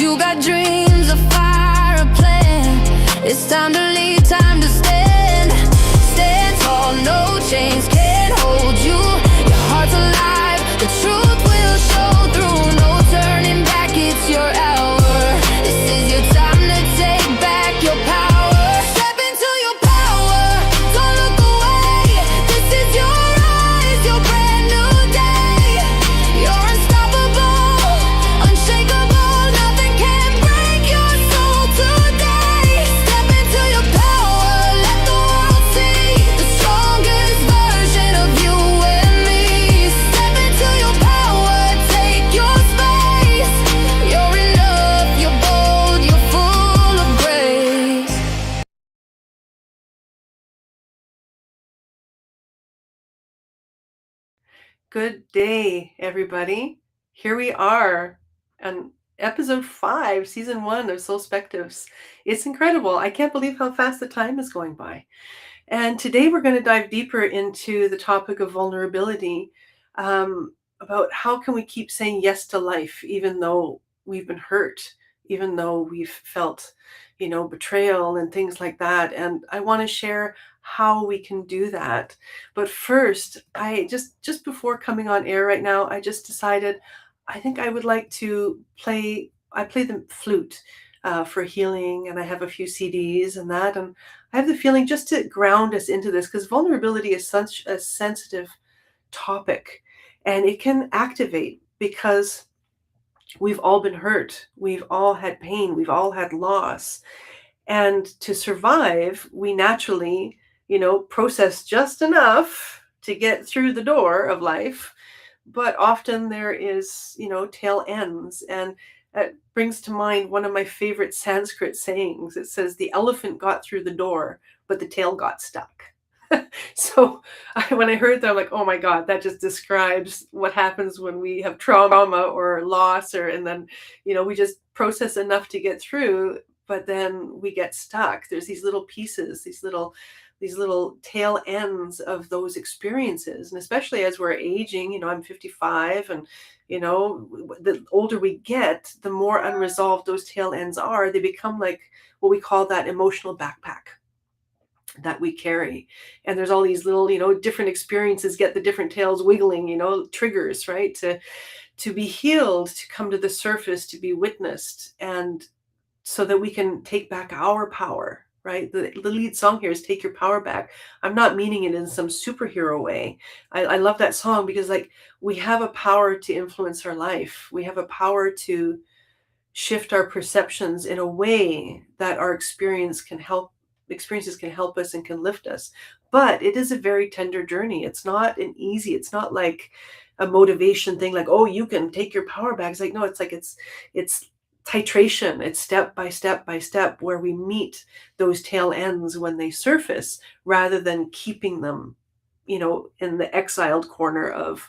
You got dreams, a fire, a plan. It's time to lead, time to stand. Stand tall, no chains can hold you. Your heart's alive, the truth will show through. No turning back, it's your hour. This is your time to take back your power. Step into your power, don't look away. This is your rise, your brand new day. You're unstoppable, unshakable. Nothing can break your soul today. Step into your power, let the world see the strongest version of you and me. Step into your power, take your space. You're enough, you're bold, you're full of grace. Good day, everybody. Here we are on episode 5, season 1 of SoulsSpectives. It's incredible. I can't believe how fast the time is going by. And today we're going to dive deeper into the topic of vulnerability, about how can we keep saying yes to life even though we've been hurt, even though we've felt, betrayal and things like that. And I want to share how we can do that. But first, I just before coming on air right now, I just decided I think I would like to play. I play the flute for healing, and I have a few CDs and that, and I have the feeling just to ground us into this, because vulnerability is such a sensitive topic, and it can activate because we've all been hurt, we've all had pain, we've all had loss. And to survive, we naturally, process just enough to get through the door of life. But often there is, tail ends. And it brings to mind one of my favorite Sanskrit sayings. It says, the elephant got through the door, but the tail got stuck. So when I heard that, I'm like, oh my God, that just describes what happens when we have trauma or loss, and then, we just process enough to get through, but then we get stuck. There's these little pieces, these little tail ends of those experiences. And especially as we're aging, I'm 55, and, the older we get, the more unresolved those tail ends are. They become like what we call that emotional backpack that we carry. And there's all these little, different experiences get the different tails wiggling, triggers, right? To be healed, to come to the surface, to be witnessed, and so that we can take back our power, right? The lead song here is Take Your Power Back. I'm not meaning it in some superhero way. I love that song because, like, we have a power to influence our life. We have a power to shift our perceptions in a way that our experiences can help us and can lift us. But it is a very tender journey. It's not it's not like a motivation thing, like, oh, you can take your power back. It's like, no, it's titration. It's step by step by step, where we meet those tail ends when they surface, rather than keeping them, in the exiled corner of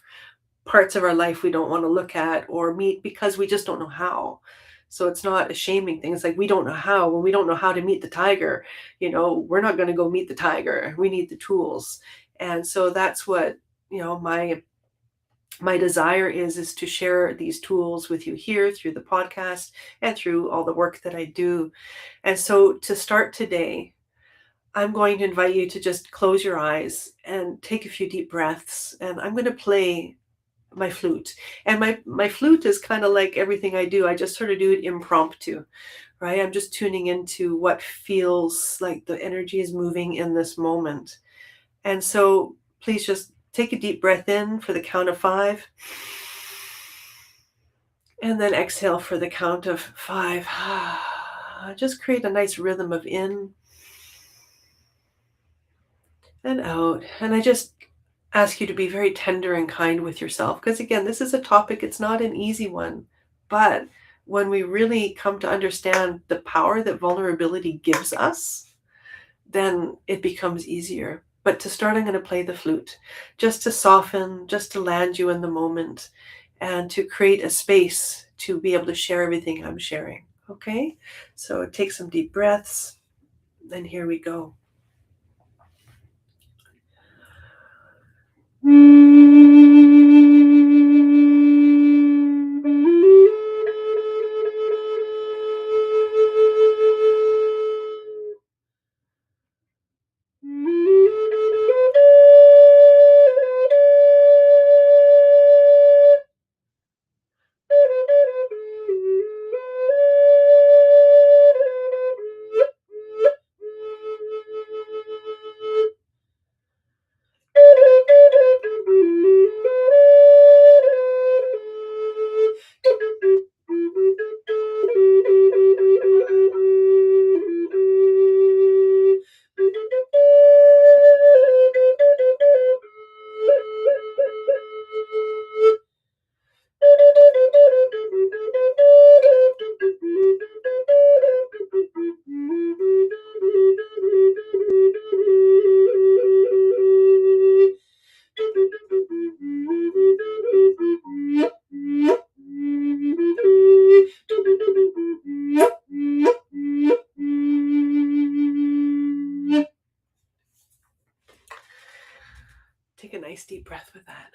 parts of our life we don't want to look at or meet because we just don't know how. So it's not a shaming thing. It's like, we don't know how. When we don't know how to meet the tiger, we're not going to go meet the tiger. We need the tools. And so that's what, my desire is to share these tools with you here through the podcast and through all the work that I do. And so to start today, I'm going to invite you to just close your eyes and take a few deep breaths. And I'm going to play my flute. And my flute is kind of like everything I do. I just sort of do it impromptu, right? I'm just tuning into what feels like the energy is moving in this moment. And so please just take a deep breath in for the count of 5. And then exhale for the count of 5. Just create a nice rhythm of in and out. And I just ask you to be very tender and kind with yourself, because again, this is a topic, it's not an easy one. But when we really come to understand the power that vulnerability gives us, then it becomes easier. But to start, I'm going to play the flute, just to soften, just to land you in the moment, and to create a space to be able to share everything I'm sharing. Okay? So take some deep breaths, and here we go. deep breath with that.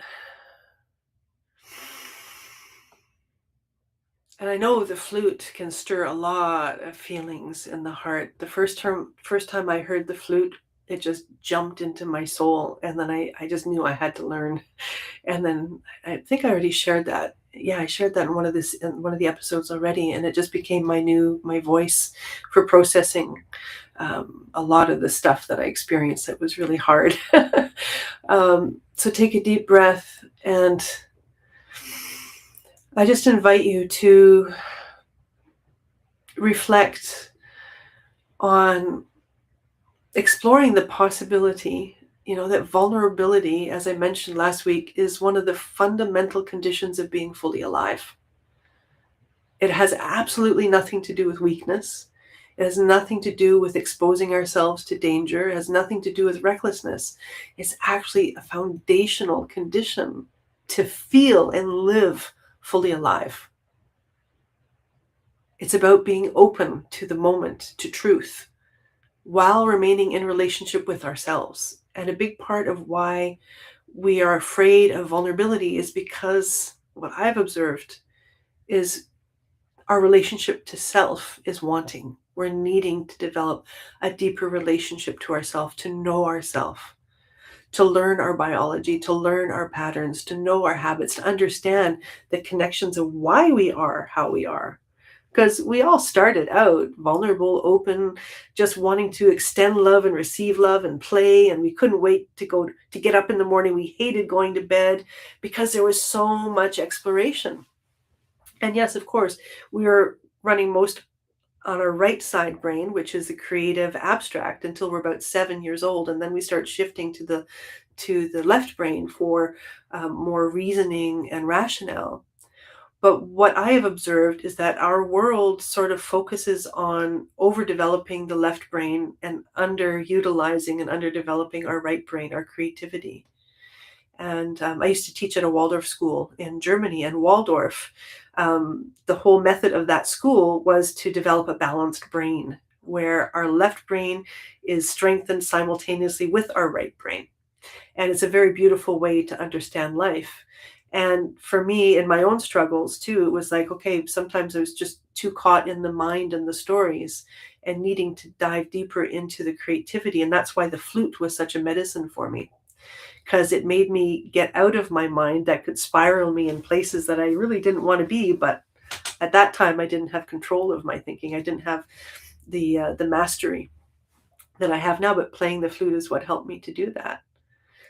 And I know the flute can stir a lot of feelings in the heart. The first time I heard the flute, it just jumped into my soul. And then I just knew I had to learn. And then I think I already shared that. Yeah, I shared that in one of the episodes already, and it just became my voice for processing a lot of the stuff that I experienced that was really hard. So take a deep breath, and I just invite you to reflect on exploring the possibility, that vulnerability, as I mentioned last week, is one of the fundamental conditions of being fully alive. It has absolutely nothing to do with weakness. It has nothing to do with exposing ourselves to danger. It has nothing to do with recklessness. It's actually a foundational condition to feel and live fully alive. It's about being open to the moment, to truth, while remaining in relationship with ourselves. And a big part of why we are afraid of vulnerability is because what I've observed is our relationship to self is wanting. We're needing to develop a deeper relationship to ourself, to know ourselves, to learn our biology, to learn our patterns, to know our habits, to understand the connections of why we are how we are. Because we all started out vulnerable, open, just wanting to extend love and receive love and play. And we couldn't wait to get up in the morning. We hated going to bed because there was so much exploration. And yes, of course, we were running most on our right side brain, which is the creative abstract, until we're about 7 years old. And then we start shifting to the left brain for more reasoning and rationale. But what I have observed is that our world sort of focuses on overdeveloping the left brain and underutilizing and underdeveloping our right brain, our creativity. And I used to teach at a Waldorf school in Germany, and Waldorf, the whole method of that school was to develop a balanced brain where our left brain is strengthened simultaneously with our right brain. And it's a very beautiful way to understand life. And for me, in my own struggles too, it was like, okay, sometimes I was just too caught in the mind and the stories and needing to dive deeper into the creativity. And that's why the flute was such a medicine for me, because it made me get out of my mind that could spiral me in places that I really didn't want to be. But at that time, I didn't have control of my thinking. I didn't have the mastery that I have now, but playing the flute is what helped me to do that.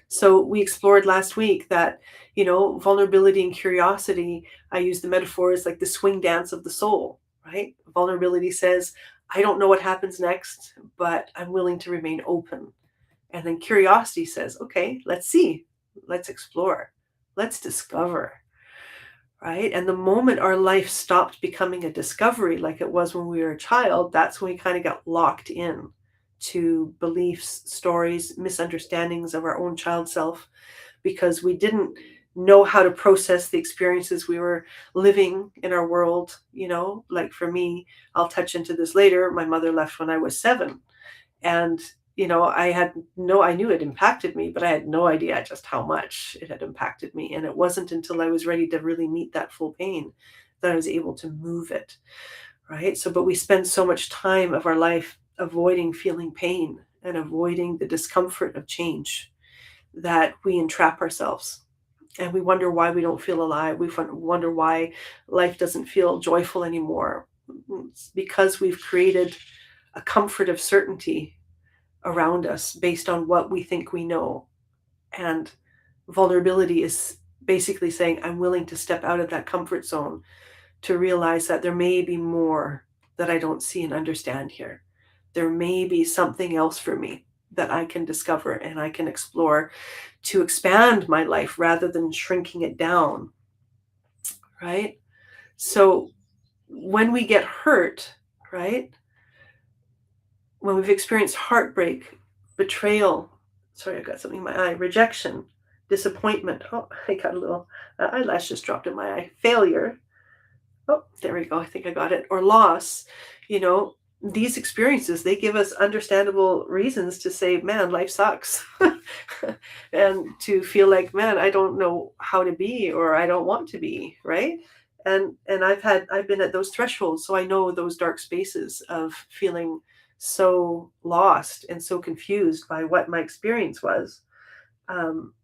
So we explored last week that, vulnerability and curiosity, I use the metaphor as like the swing dance of the soul, right? Vulnerability says, I don't know what happens next, but I'm willing to remain open. And then curiosity says, okay, let's see, let's explore, let's discover, right? And the moment our life stopped becoming a discovery like it was when we were a child, that's when we kind of got locked in to beliefs, stories, misunderstandings of our own child self, because we didn't know how to process the experiences we were living in our world. Like for me, I'll touch into this later. My mother left when I was 7. And, I knew it impacted me, but I had no idea just how much it had impacted me. And it wasn't until I was ready to really meet that full pain that I was able to move it. Right. So, but we spend so much time of our life avoiding feeling pain and avoiding the discomfort of change that we entrap ourselves. And we wonder why we don't feel alive. We wonder why life doesn't feel joyful anymore. It's because we've created a comfort of certainty around us based on what we think we know. And vulnerability is basically saying, I'm willing to step out of that comfort zone to realize that there may be more that I don't see and understand here. There may be something else for me that I can discover and I can explore to expand my life rather than shrinking it down, right? So when we get hurt, right? When we've experienced heartbreak, betrayal, sorry, I got something in my eye, rejection, disappointment. Oh, I got a little eyelash just dropped in my eye. Failure. Oh, there we go. I think I got it. Or loss. these experiences, they give us understandable reasons to say, man, life sucks. And to feel like, man, I don't know how to be, or I don't want to be, right? And I've been at those thresholds, so I know those dark spaces of feeling so lost and so confused by what my experience was,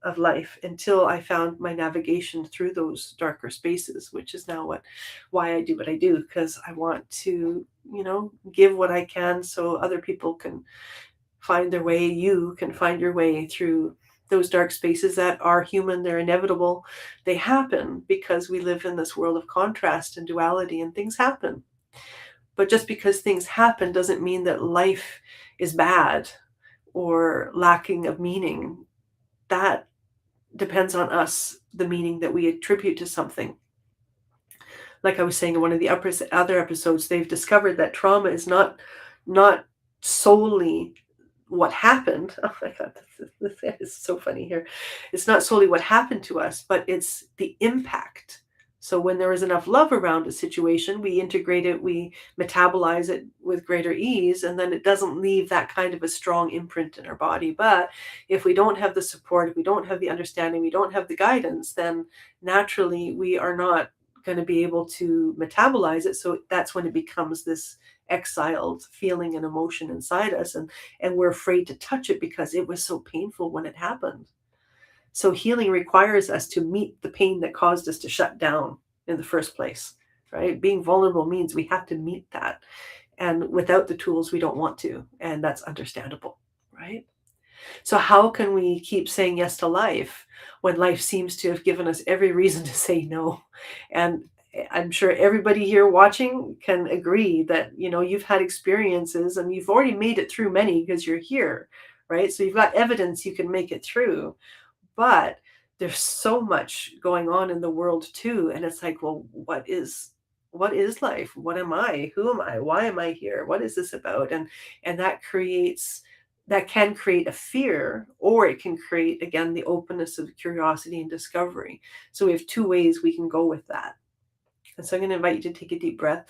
of life, until I found my navigation through those darker spaces, which is now why I do what I do, because I want to, give what I can so other people can find their way. You can find your way through those dark spaces that are human, they're inevitable. They happen because we live in this world of contrast and duality, and things happen. But just because things happen doesn't mean that life is bad or lacking of meaning. That depends on us, the meaning that we attribute to something. Like I was saying in one of the other episodes, they've discovered that trauma is not solely what happened. Oh my God, this is so funny here. It's not solely what happened to us, but it's the impact. So when there is enough love around a situation, we integrate it, we metabolize it with greater ease, and then it doesn't leave that kind of a strong imprint in our body. But if we don't have the support, if we don't have the understanding, we don't have the guidance, then naturally we are not going to be able to metabolize it. So that's when it becomes this exiled feeling and emotion inside us, and we're afraid to touch it because it was so painful when it happened. So healing requires us to meet the pain that caused us to shut down in the first place, right? Being vulnerable means we have to meet that. And without the tools, we don't want to. And that's understandable, right? So how can we keep saying yes to life when life seems to have given us every reason to say no? And I'm sure everybody here watching can agree that, you've had experiences and you've already made it through many because you're here, right? So you've got evidence you can make it through. But there's so much going on in the world too. And it's like, well, what is life? What am I? Who am I? Why am I here? What is this about? And that can create a fear, or it can create, again, the openness of curiosity and discovery. So we have two ways we can go with that. And so I'm going to invite you to take a deep breath.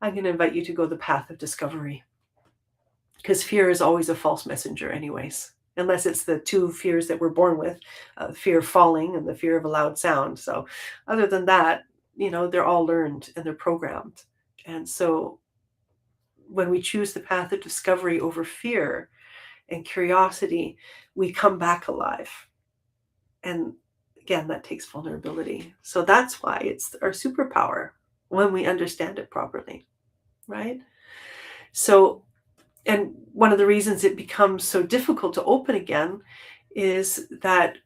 I'm going to invite you to go the path of discovery, because fear is always a false messenger anyways, unless it's the two fears that we're born with, fear of falling and the fear of a loud sound. So other than that, they're all learned and they're programmed. And so when we choose the path of discovery over fear and curiosity, we come back alive. And again, that takes vulnerability. So that's why it's our superpower when we understand it properly, right? So, and one of the reasons it becomes so difficult to open again is that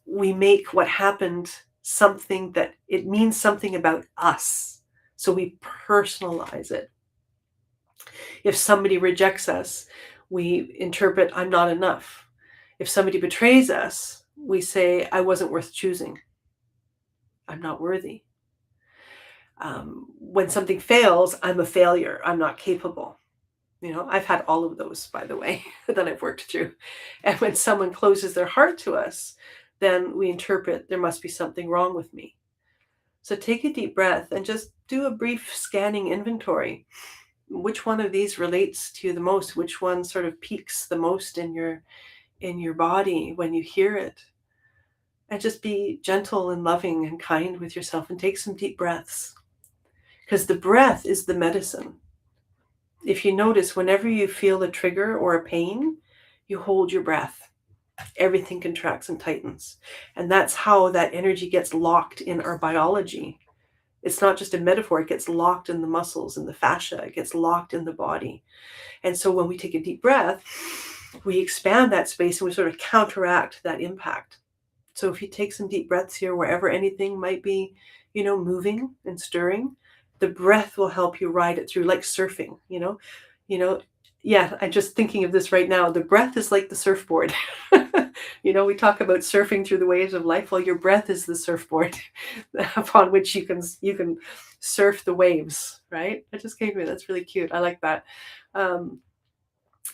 we make what happened something that it means something about us. So we personalize it. If somebody rejects us, we interpret, I'm not enough. If somebody betrays us, we say, I wasn't worth choosing. I'm not worthy. When something fails, I'm a failure. I'm not capable. I've had all of those, by the way, that I've worked through. And when someone closes their heart to us, then we interpret, there must be something wrong with me. So take a deep breath and just do a brief scanning inventory. Which one of these relates to you the most? Which one sort of peaks the most in your body when you hear it? And just be gentle and loving and kind with yourself, and take some deep breaths. Because the breath is the medicine. If you notice, whenever you feel a trigger or a pain, you hold your breath. Everything contracts and tightens. And that's how that energy gets locked in our biology. It's not just a metaphor. It gets locked in the muscles and the fascia. It gets locked in the body. And so when we take a deep breath, we expand that space and we sort of counteract that impact. So if you take some deep breaths here, wherever anything might be, moving and stirring, the breath will help you ride it through, like surfing, yeah, I'm just thinking of this right now. The breath is like the surfboard. We talk about surfing through the waves of life. Well, your breath is the surfboard upon which you can surf the waves, right? That just came to me. That's really cute. I like that.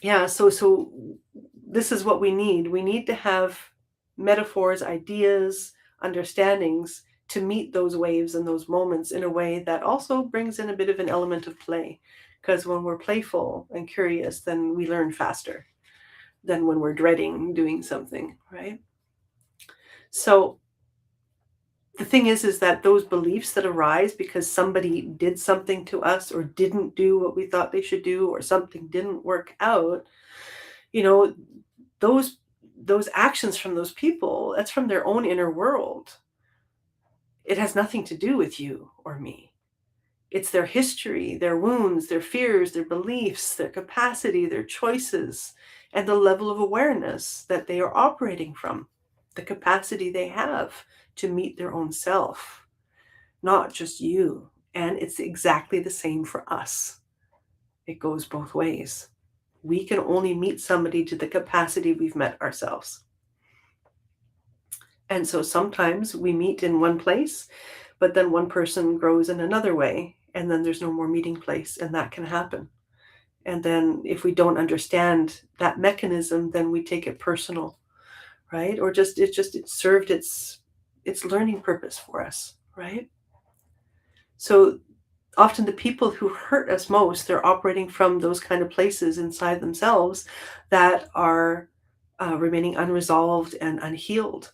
Yeah, so this is what we need. We need to have metaphors, ideas, understandings to meet those waves and those moments in a way that also brings in a bit of an element of play. Because when we're playful and curious, then we learn faster than when we're dreading doing something, right? So the thing is that those beliefs that arise because somebody did something to us or didn't do what we thought they should do or something didn't work out, you know, those those actions from those people, that's from their own inner world. It has nothing to do with you or me. It's their history, their wounds, their fears, their beliefs, their capacity, their choices, and the level of awareness that they are operating from, the capacity they have to meet their own self, not just you. And it's exactly the same for us. It goes both ways. We can only meet somebody to the capacity we've met ourselves. And so sometimes we meet in one place, but then one person grows in another way, and then there's no more meeting place, and that can happen. And then if we don't understand that mechanism, then we take it personal, right? Or it served its learning purpose for us, right? So often the people who hurt us most, they're operating from those kind of places inside themselves that are remaining unresolved and unhealed.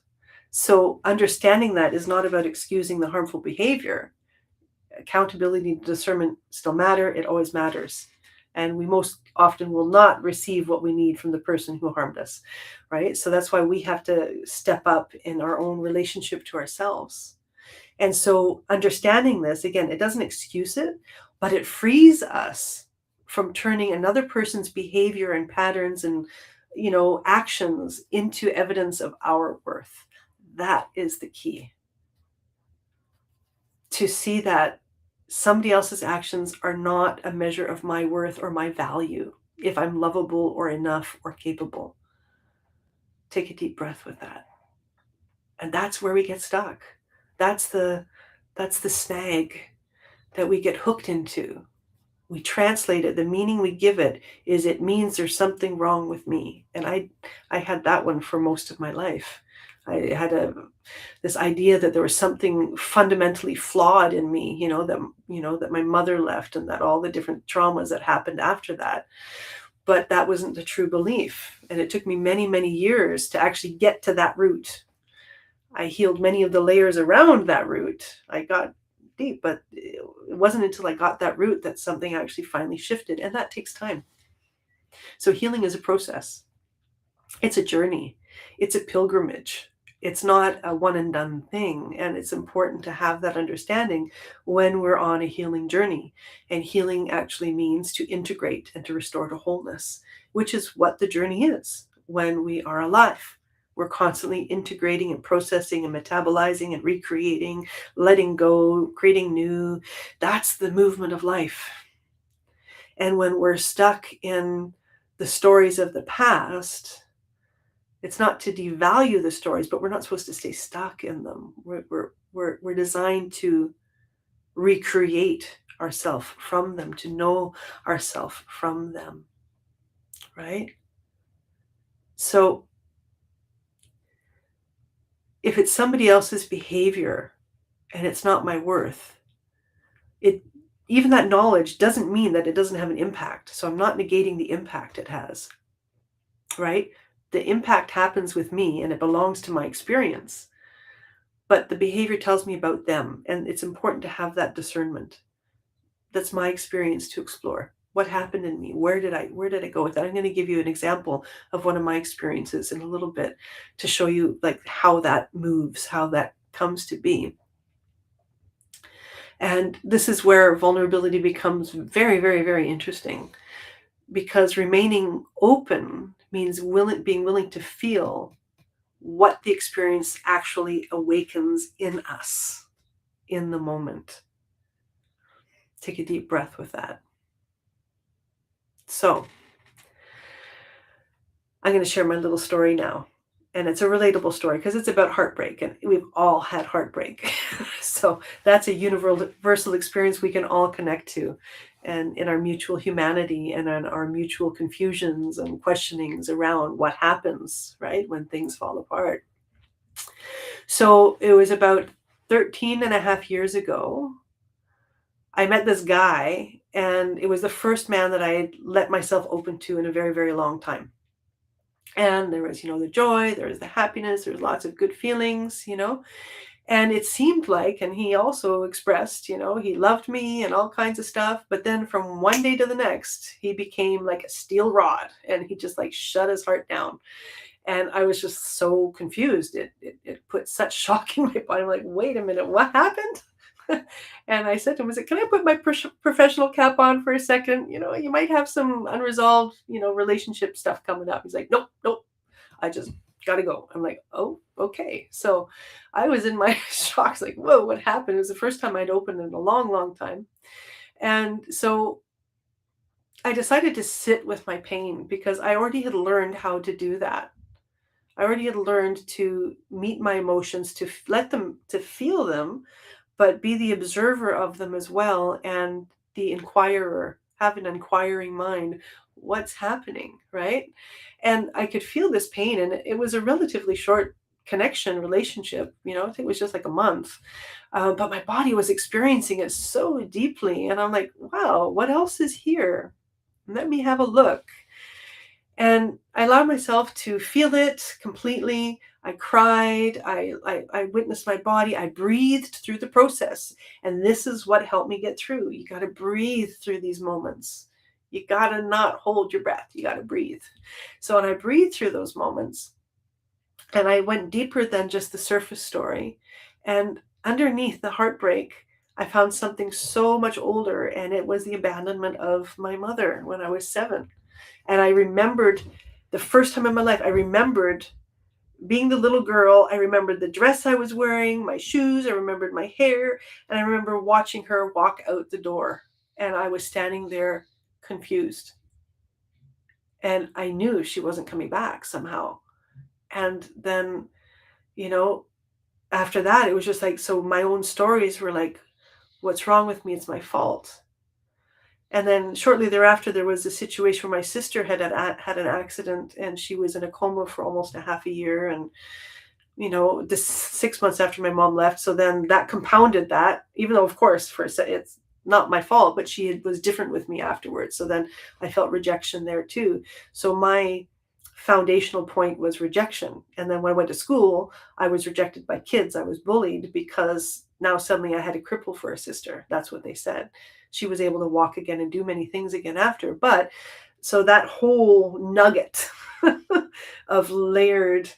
So understanding that is not about excusing the harmful behavior. Accountability and discernment still matter. It always matters. And we most often will not receive what we need from the person who harmed us, right? So that's why we have to step up in our own relationship to ourselves. And so understanding this, again, it doesn't excuse it, but it frees us from turning another person's behavior and patterns and, actions into evidence of our worth. That is the key. To see that somebody else's actions are not a measure of my worth or my value, if I'm lovable or enough or capable. Take a deep breath with that. And that's where we get stuck. That's the snag that we get hooked into. We translate it. The meaning we give it is it means there's something wrong with me. And I had that one for most of my life. I had this idea that there was something fundamentally flawed in me, that my mother left and that all the different traumas that happened after that. But that wasn't the true belief. And it took me many, many years to actually get to that root. I healed many of the layers around that root. I got deep, but it wasn't until I got that root that something actually finally shifted. And that takes time. So healing is a process. It's a journey. It's a pilgrimage. It's not a one and done thing. And it's important to have that understanding when we're on a healing journey. And healing actually means to integrate and to restore to wholeness, which is what the journey is when we are alive. We're constantly integrating and processing and metabolizing and recreating, letting go, creating new. That's the movement of life. And when we're stuck in the stories of the past, it's not to devalue the stories, but we're not supposed to stay stuck in them. We're designed to recreate ourselves from them, to know ourselves from them, right? So if it's somebody else's behavior and it's not my worth, even that knowledge doesn't mean that it doesn't have an impact. So I'm not negating the impact it has, right? The impact happens with me and it belongs to my experience. But the behavior tells me about them. And it's important to have that discernment. That's my experience to explore. What happened in me? Where did I go with that? I'm going to give you an example of one of my experiences in a little bit to show you like how that moves, how that comes to be. And this is where vulnerability becomes very, very, very interesting, because remaining open means being willing to feel what the experience actually awakens in us in the moment. Take a deep breath with that. So I'm going to share my little story now. And it's a relatable story because it's about heartbreak, and we've all had heartbreak. So that's a universal experience we can all connect to, and in our mutual humanity and in our mutual confusions and questionings around what happens, right, when things fall apart. So it was about 13 and a half years ago. I met this guy, and it was the first man that I had let myself open to in a very, very long time. And there was, the joy, there was the happiness, there was lots of good feelings. And it seemed like, and he also expressed, he loved me and all kinds of stuff. But then from one day to the next, he became like a steel rod and he just like shut his heart down. And I was just so confused. It put such shock in my body. I'm like, wait a minute, what happened? And I said to him, I said, can I put my professional cap on for a second? You might have some unresolved, relationship stuff coming up. He's like, nope, nope. I just gotta go. I'm like, oh, okay. So I was in my shocks, like, whoa, what happened? It was the first time I'd opened in a long, long time. And so I decided to sit with my pain because I already had learned how to do that. I already had learned to meet my emotions, to let them, to feel them, but be the observer of them as well and the inquirer, have an inquiring mind. What's happening, right? And I could feel this pain, and it was a relatively short connection relationship. I think it was just like a month, but my body was experiencing it so deeply, and I'm like, wow, what else is here? Let me have a look. And I allowed myself to feel it completely. I cried. I witnessed my body. I breathed through the process. And this is what helped me get through. You got to breathe through these moments. You got to not hold your breath. You got to breathe. So, when I breathed through those moments, and I went deeper than just the surface story. And underneath the heartbreak, I found something so much older. And it was the abandonment of my mother when I was 7. And I remembered the first time in my life, I remembered being the little girl. I remembered the dress I was wearing, my shoes, I remembered my hair, and I remember watching her walk out the door. And I was standing there confused. And I knew she wasn't coming back somehow. And then, you know, after that, it was just like, so my own stories were like, what's wrong with me? It's my fault. And then shortly thereafter, there was a situation where my sister had an accident and she was in a coma for almost a half a year. And, this 6 months after my mom left. So then that compounded that, even though, of course, it's not my fault, but was different with me afterwards. So then I felt rejection there too. So my foundational point was rejection. And then when I went to school, I was rejected by kids. I was bullied because now suddenly I had a cripple for a sister. That's what they said. She was able to walk again and do many things again after. But so that whole nugget of layered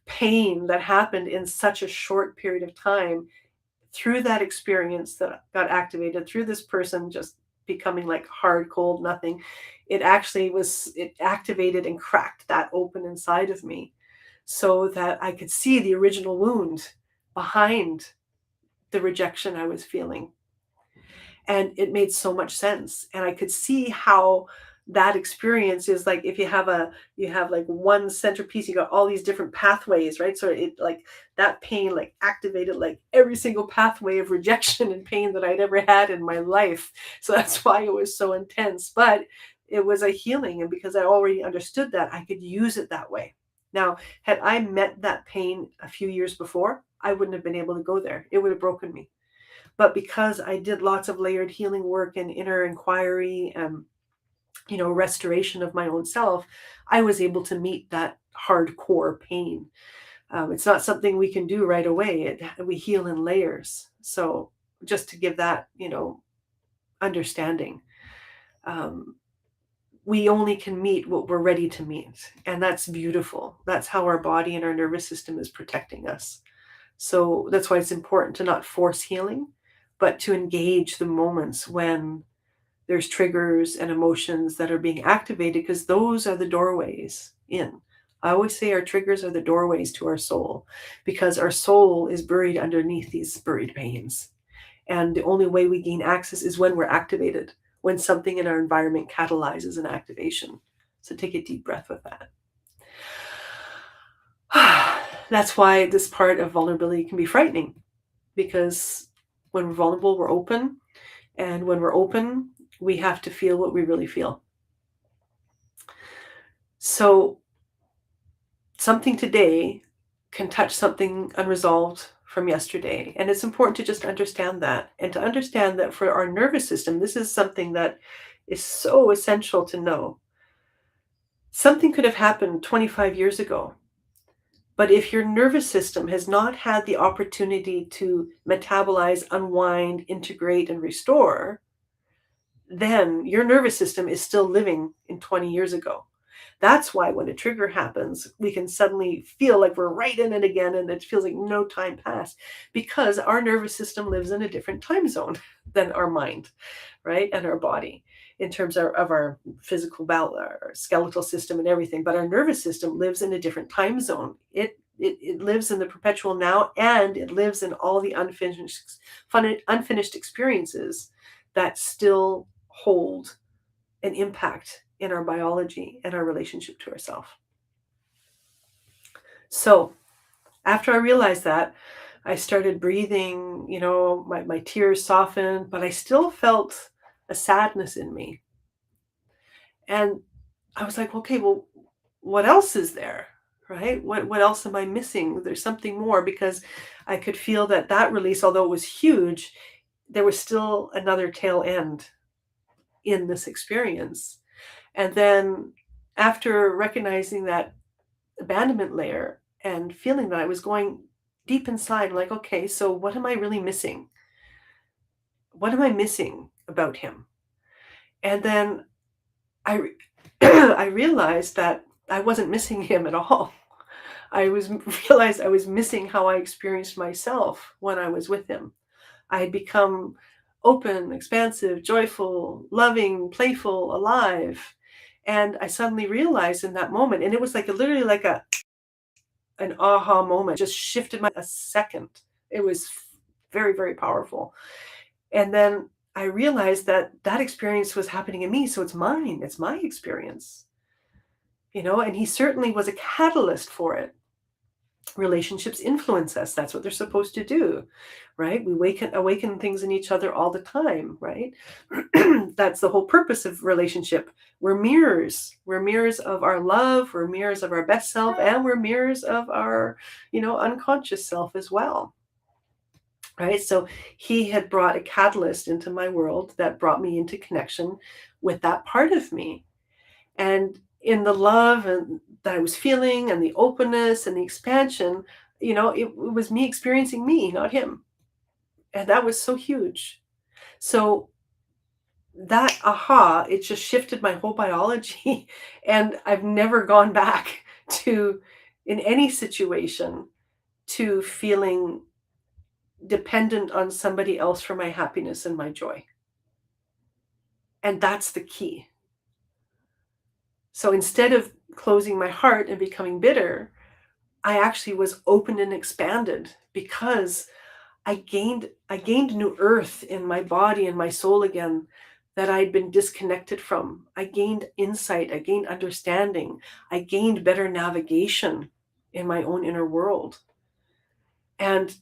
pain that happened in such a short period of time, through that experience that got activated, through this person just becoming like hard, cold, nothing, it activated and cracked that open inside of me so that I could see the original wound behind the rejection I was feeling. And it made so much sense. And I could see how that experience is like, if you have like one centerpiece, you got all these different pathways, right? So it like that pain like activated like every single pathway of rejection and pain that I'd ever had in my life. So that's why it was so intense. But it was a healing. And because I already understood that, I could use it that way. Now, had I met that pain a few years before, I wouldn't have been able to go there. It would have broken me. But because I did lots of layered healing work and inner inquiry and restoration of my own self, I was able to meet that hardcore pain. It's not something we can do right away. We heal in layers. So just to give that, understanding, we only can meet what we're ready to meet. And that's beautiful. That's how our body and our nervous system is protecting us. So that's why it's important to not force healing, but to engage the moments when there's triggers and emotions that are being activated, because those are the doorways in. I always say our triggers are the doorways to our soul, because our soul is buried underneath these buried pains. And the only way we gain access is when we're activated, when something in our environment catalyzes an activation. So take a deep breath with that. That's why this part of vulnerability can be frightening, because when we're vulnerable, we're open. And when we're open, we have to feel what we really feel. So something today can touch something unresolved from yesterday. And it's important to just understand that, and to understand that for our nervous system, this is something that is so essential to know. Something could have happened 25 years ago, but if your nervous system has not had the opportunity to metabolize, unwind, integrate, and restore, then your nervous system is still living in 20 years ago. That's why when a trigger happens, we can suddenly feel like we're right in it again and it feels like no time passed, because our nervous system lives in a different time zone than our mind, right? And our body in terms of our physical, our skeletal system and everything. But our nervous system lives in a different time zone. It lives in the perpetual now, and it lives in all the unfinished experiences that still hold an impact in our biology and our relationship to ourselves. So after I realized that, I started breathing, my tears softened, but I still felt a sadness in me. And I was like, okay, well, what else is there? Right? What else am I missing? There's something more, because I could feel that release, although it was huge, there was still another tail end in this experience. And then after recognizing that abandonment layer and feeling that I was going deep inside, like, okay, so what am I really missing? What am I missing about him? And then I I realized that I wasn't missing him at all. Realized I was missing how I experienced myself when I was with him. I had become open, expansive, joyful, loving, playful, alive. And I suddenly realized in that moment, and it was like literally like an aha moment, just shifted a second. It was very, very powerful. And then I realized that experience was happening in me. So it's mine. It's my experience, and he certainly was a catalyst for it. Relationships influence us. That's what they're supposed to do, right? We awaken things in each other all the time, right? That's the whole purpose of relationship. We're mirrors of our love, we're mirrors of our best self, and we're mirrors of our unconscious self as well, right? So he had brought a catalyst into my world that brought me into connection with that part of me. And in the love that I was feeling, and the openness and the expansion, it was me experiencing me, not him. And that was so huge. So that aha, it just shifted my whole biology. And I've never gone back to, in any situation, to feeling dependent on somebody else for my happiness and my joy. And that's the key. So instead of closing my heart and becoming bitter, I actually was open and expanded, because I gained new earth in my body and my soul again that I'd been disconnected from. I gained insight, I gained understanding, I gained better navigation in my own inner world. And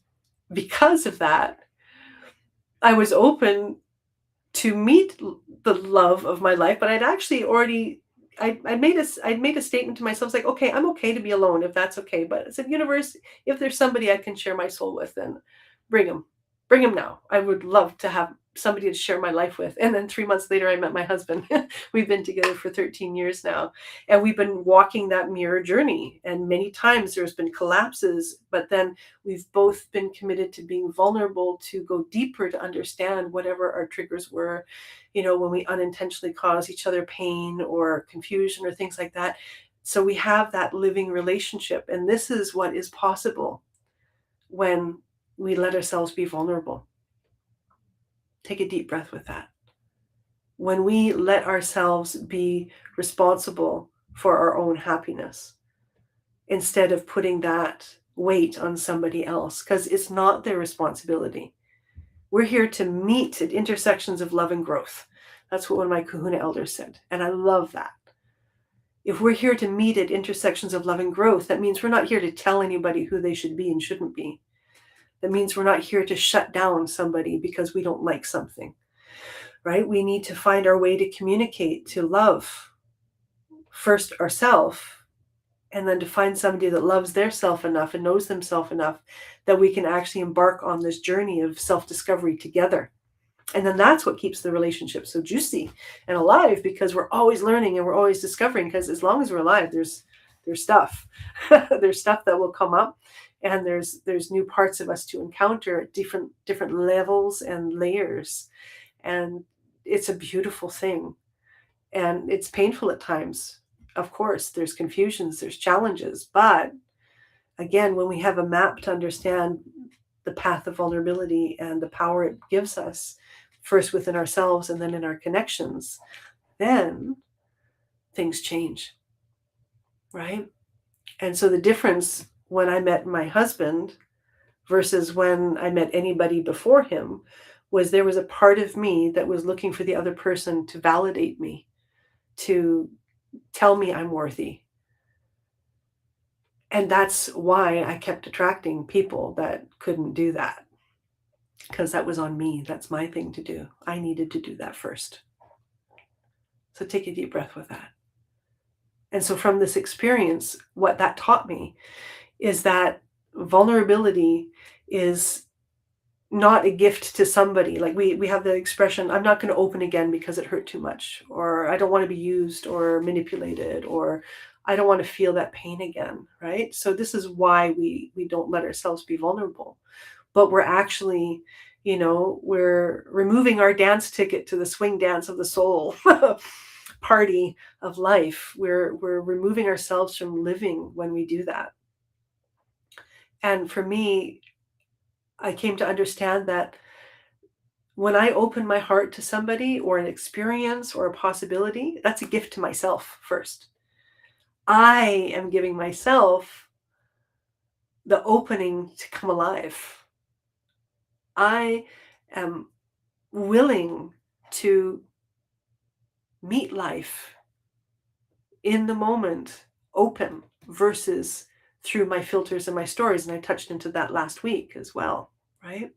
because of that, I was open to meet the love of my life, but I'd actually already I'd made a statement to myself, like, okay, I'm okay to be alone if that's okay. But I said, universe, if there's somebody I can share my soul with, then bring him. Bring him now. I would love to have somebody to share my life with. And then 3 months later, I met my husband. We've been together for 13 years now. And we've been walking that mirror journey. And many times there's been collapses, but then we've both been committed to being vulnerable, to go deeper, to understand whatever our triggers were, when we unintentionally cause each other pain or confusion or things like that. So we have that living relationship. And this is what is possible when we let ourselves be vulnerable. Take a deep breath with that. When we let ourselves be responsible for our own happiness, instead of putting that weight on somebody else, because it's not their responsibility. We're here to meet at intersections of love and growth. That's what one of my Kahuna elders said. And I love that. If we're here to meet at intersections of love and growth, that means we're not here to tell anybody who they should be and shouldn't be. That means we're not here to shut down somebody because we don't like something, right? We need to find our way to communicate, to love first ourselves, And then to find somebody that loves their self enough and knows themselves enough that we can actually embark on this journey of self-discovery together. And then that's what keeps the relationship so juicy and alive, because we're always learning and we're always discovering, because as long as we're alive, there's stuff. There's stuff that will come up, and there's new parts of us to encounter at different levels and layers. And it's a beautiful thing. And it's painful at times. Of course, there's confusions, there's challenges, but again, when we have a map to understand the path of vulnerability and the power it gives us, first within ourselves and then in our connections, then things change, right? And so the difference when I met my husband versus when I met anybody before him was there was a part of me that was looking for the other person to validate me, to tell me I'm worthy. And that's why I kept attracting people that couldn't do that, because that was on me. That's my thing to do. I needed to do that first. So take a deep breath with that. And so from this experience, what that taught me is that vulnerability is not a gift to somebody. Like we have the expression, I'm not going to open again because it hurt too much, or I don't want to be used or manipulated, or I don't want to feel that pain again, right? So this is why we don't let ourselves be vulnerable. But we're actually, we're removing our dance ticket to the swing dance of the soul party of life. We're removing ourselves from living when we do that. And for me, I came to understand that when I open my heart to somebody or an experience or a possibility, that's a gift to myself first. I am giving myself the opening to come alive. I am willing to meet life in the moment, open, versus through my filters and my stories. And I touched into that last week as well, right?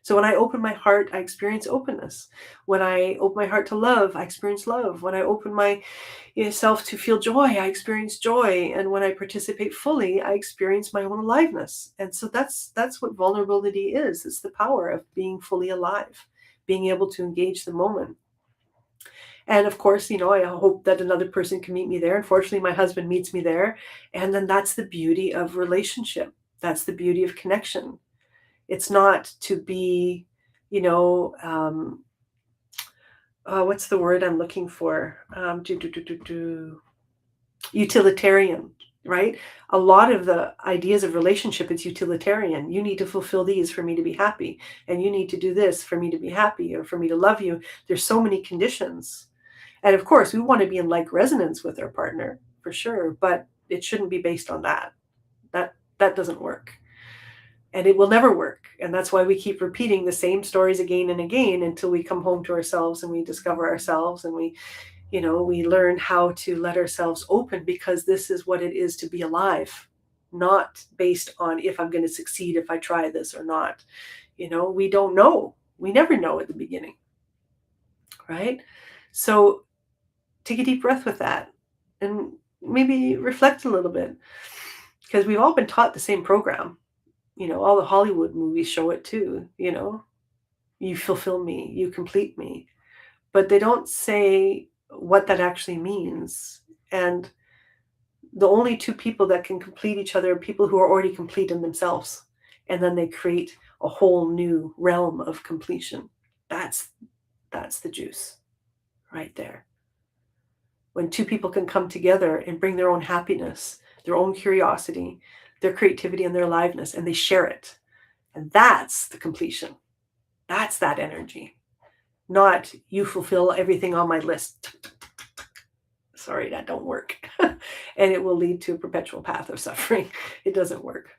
So when I open my heart, I experience openness. When I open my heart to love, I experience love. When I open myself to feel joy, I experience joy. And when I participate fully, I experience my own aliveness. And so that's what vulnerability is. It's the power of being fully alive, being able to engage the moment. And of course, I hope that another person can meet me there. Unfortunately, my husband meets me there. And then that's the beauty of relationship. That's the beauty of connection. It's not to be, what's the word I'm looking for? Utilitarian, right? A lot of the ideas of relationship is utilitarian. You need to fulfill these for me to be happy. And you need to do this for me to be happy or for me to love you. There's so many conditions. And of course, we want to be in like resonance with our partner, for sure. But it shouldn't be based on that. That doesn't work. And it will never work. And that's why we keep repeating the same stories again and again until we come home to ourselves and we discover ourselves and we learn how to let ourselves open, because this is what it is to be alive, not based on if I'm going to succeed if I try this or not. We don't know. We never know at the beginning, right? So take a deep breath with that and maybe reflect a little bit, because we've all been taught the same program. All the Hollywood movies show it too, you fulfill me, you complete me, but they don't say what that actually means. And the only two people that can complete each other are people who are already complete in themselves. And then they create a whole new realm of completion. That's the juice right there. When two people can come together and bring their own happiness, their own curiosity, their creativity and their aliveness, and they share it. And that's the completion. That's that energy. Not you fulfill everything on my list. Sorry, that don't work. And it will lead to a perpetual path of suffering. It doesn't work.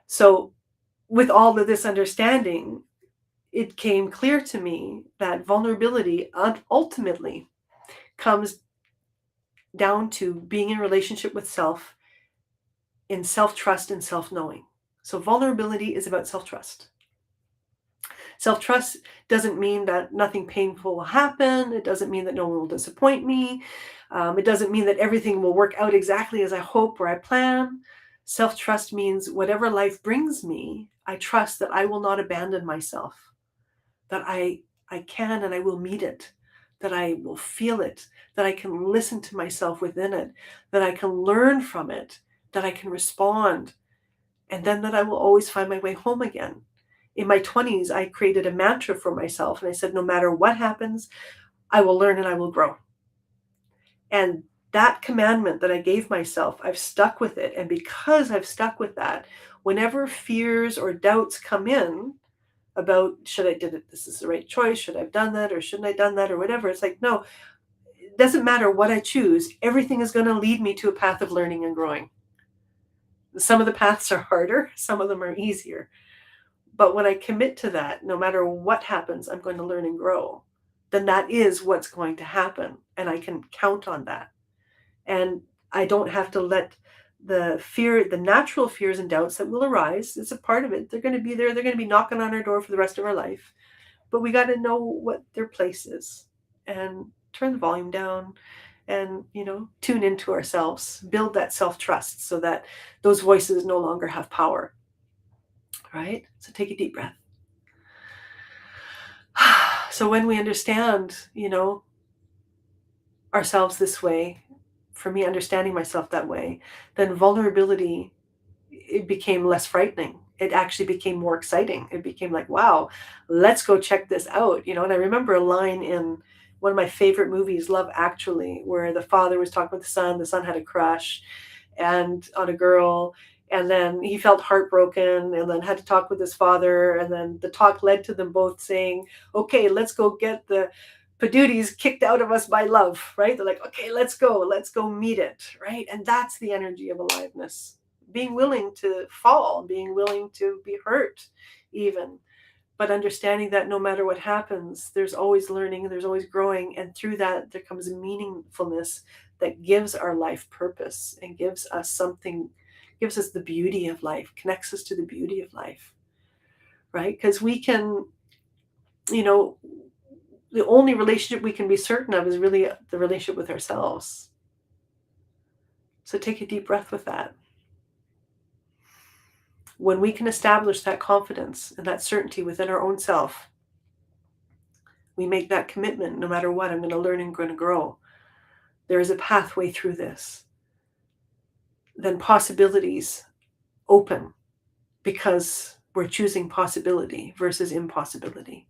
So with all of this understanding, it came clear to me that vulnerability ultimately comes down to being in relationship with self, in self-trust and self-knowing. So vulnerability is about self-trust. Self-trust doesn't mean that nothing painful will happen. It doesn't mean that no one will disappoint me. It doesn't mean that everything will work out exactly as I hope or I plan. Self-trust means whatever life brings me, I trust that I will not abandon myself, that I can and I will meet it, that I will feel it, that I can listen to myself within it, that I can learn from it, that I can respond, and then that I will always find my way home again. In my 20s, I created a mantra for myself and I said, no matter what happens, I will learn and I will grow. And that commandment that I gave myself, I've stuck with it. And because I've stuck with that, whenever fears or doubts come in about should I did it, this is the right choice, should I have done that or shouldn't I have done that or whatever, it's like, no, it doesn't matter what I choose. Everything is going to lead me to a path of learning and growing. Some of the paths are harder, some of them are easier. But when I commit to that, no matter what happens, I'm going to learn and grow, then that is what's going to happen. And I can count on that. And I don't have to let the fear, the natural fears and doubts that will arise, it's a part of it. They're going to be there. They're going to be knocking on our door for the rest of our life. But we got to know what their place is and turn the volume down and, tune into ourselves, build that self-trust so that those voices no longer have power. Right? So take a deep breath. So when we understand, ourselves this way, for me, understanding myself that way, then vulnerability, it became less frightening. It actually became more exciting. It became like, wow, let's go check this out. And I remember a line in one of my favorite movies, Love Actually, where the father was talking with the son had a crush and on a girl, and then he felt heartbroken and then had to talk with his father, and then the talk led to them both saying, okay, let's go get the Padooties kicked out of us by love, right? They're like, okay, let's go meet it, right? And that's the energy of aliveness. Being willing to fall, being willing to be hurt even, but understanding that no matter what happens, there's always learning and there's always growing. And through that, there comes a meaningfulness that gives our life purpose and gives us something, gives us the beauty of life, connects us to the beauty of life, right? Because we can, the only relationship we can be certain of is really the relationship with ourselves. So take a deep breath with that. When we can establish that confidence and that certainty within our own self, we make that commitment, no matter what, I'm going to learn and going to grow. There is a pathway through this. Then possibilities open because we're choosing possibility versus impossibility.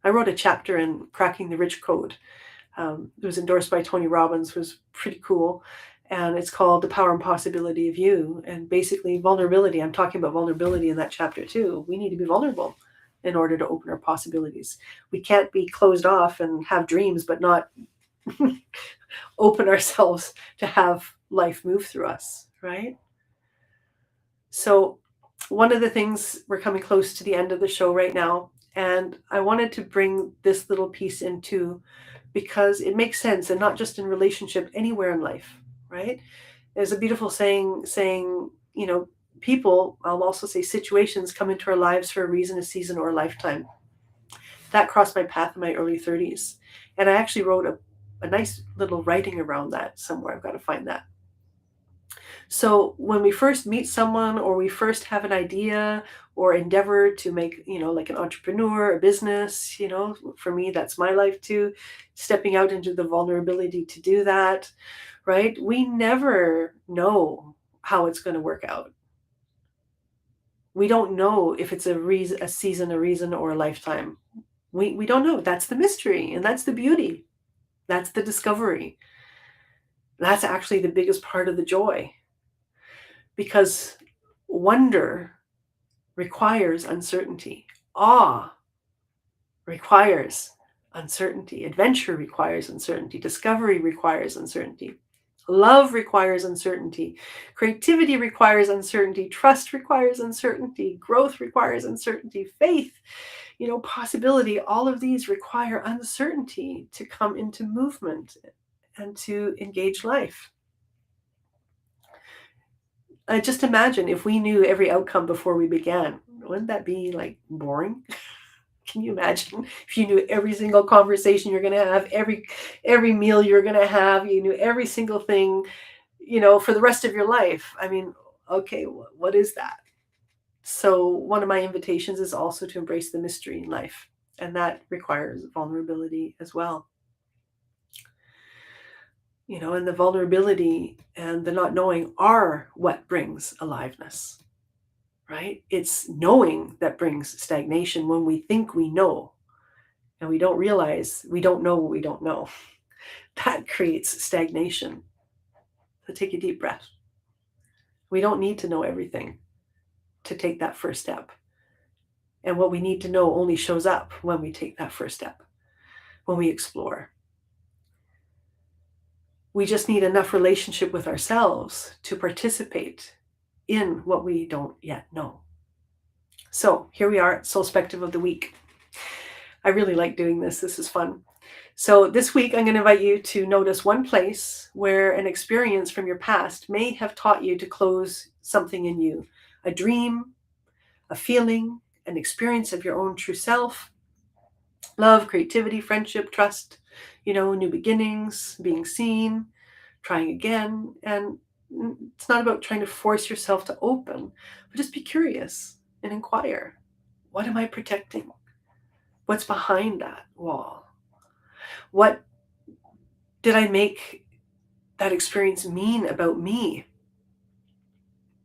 I wrote a chapter in Cracking the Rich Code. It was endorsed by Tony Robbins, who was pretty cool. And it's called The Power and Possibility of You. And basically vulnerability, I'm talking about vulnerability in that chapter too. We need to be vulnerable in order to open our possibilities. We can't be closed off and have dreams, but not open ourselves to have life move through us, right? So one of the things, we're coming close to the end of the show right now, and I wanted to bring this little piece into because it makes sense, and not just in relationship, anywhere in life, right? There's a beautiful saying, people, I'll also say situations, come into our lives for a reason, a season, or a lifetime. That crossed my path in my early 30s. And I actually wrote a nice little writing around that somewhere. I've got to find that. So when we first meet someone, or we first have an idea or endeavor to make, like an entrepreneur, a business, for me, that's my life too, stepping out into the vulnerability to do that, right? We never know how it's going to work out. We don't know if it's a season, a reason, or a lifetime. We don't know. That's the mystery, and that's the beauty. That's the discovery. That's actually the biggest part of the joy. Because wonder requires uncertainty. Awe requires uncertainty. Adventure requires uncertainty. Discovery requires uncertainty. Love requires uncertainty. Creativity requires uncertainty. Trust requires uncertainty. Growth requires uncertainty. Faith, possibility, all of these require uncertainty to come into movement and to engage life. Just imagine if we knew every outcome before we began. Wouldn't that be like boring? Can you imagine if you knew every single conversation you're going to have, every meal you're going to have, you knew every single thing, for the rest of your life? I mean, okay, what is that? So one of my invitations is also to embrace the mystery in life, and that requires vulnerability as well. And the vulnerability and the not knowing are what brings aliveness, right? It's knowing that brings stagnation when we think we know and we don't realize we don't know what we don't know. That creates stagnation. So take a deep breath. We don't need to know everything to take that first step. And what we need to know only shows up when we take that first step, when we explore. We just need enough relationship with ourselves to participate in what we don't yet know. So here we are, SoulsSpective of the week. I really like doing this. This is fun. So this week, I'm going to invite you to notice one place where an experience from your past may have taught you to close something in you, a dream, a feeling, an experience of your own true self, love, creativity, friendship, trust, new beginnings, being seen, trying again. And it's not about trying to force yourself to open, but just be curious and inquire. What am I protecting? What's behind that wall? What did I make that experience mean about me?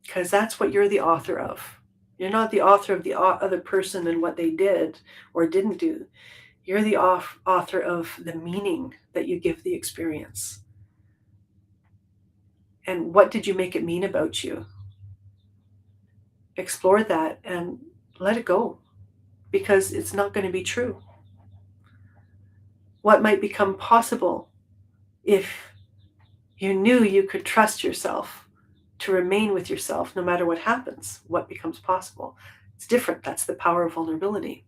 Because that's what you're the author of. You're not the author of the other person and what they did or didn't do. You're the author of the meaning that you give the experience. And what did you make it mean about you? Explore that and let it go, because it's not going to be true. What might become possible if you knew you could trust yourself to remain with yourself no matter what happens? What becomes possible? It's different. That's the power of vulnerability.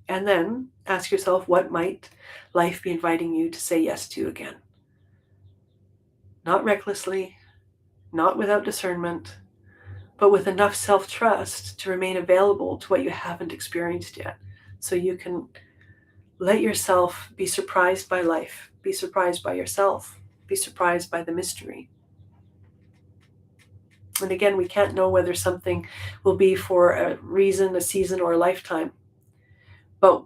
And then ask yourself, what might life be inviting you to say yes to again? Not recklessly, not without discernment, but with enough self-trust to remain available to what you haven't experienced yet. So you can let yourself be surprised by life, be surprised by yourself, be surprised by the mystery. And again, we can't know whether something will be for a reason, a season, or a lifetime. But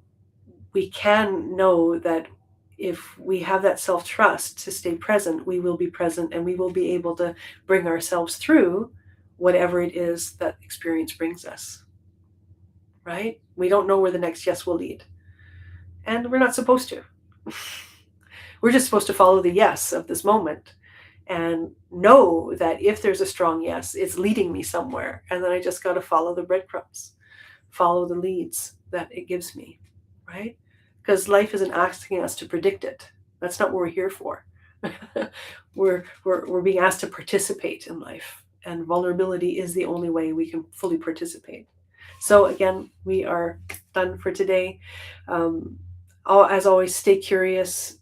we can know that if we have that self-trust to stay present, we will be present and we will be able to bring ourselves through whatever it is that experience brings us, right? We don't know where the next yes will lead. And we're not supposed to. We're just supposed to follow the yes of this moment and know that if there's a strong yes, it's leading me somewhere. And then I just got to follow the breadcrumbs, follow the leads that it gives me, right? Because life isn't asking us to predict it. That's not what we're here for. We're being asked to participate in life. And vulnerability is the only way we can fully participate. So again, we are done for today. As always, stay curious,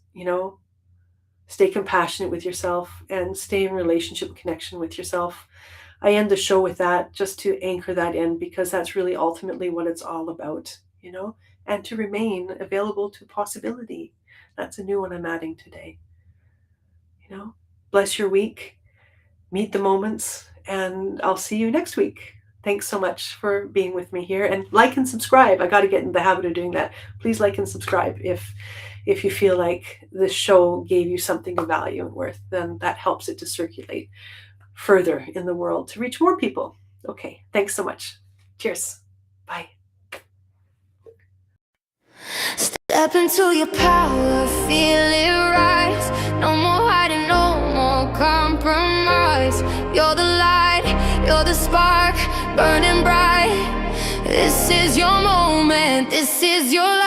stay compassionate with yourself and stay in relationship and connection with yourself. I end the show with that just to anchor that in, because that's really ultimately what it's all about, and to remain available to possibility. That's a new one I'm adding today. Bless your week, meet the moments, and I'll see you next week. Thanks so much for being with me here, and like and subscribe. I got to get in the habit of doing that. Please like and subscribe if you feel like this show gave you something of value and worth. Then that helps it to circulate further in the world to reach more people. Okay, thanks so much. Cheers. Bye. Step into your power, feel it rise. No more hiding, no more compromise. You're the light, you're the spark, burning bright. This is your moment, this is your life.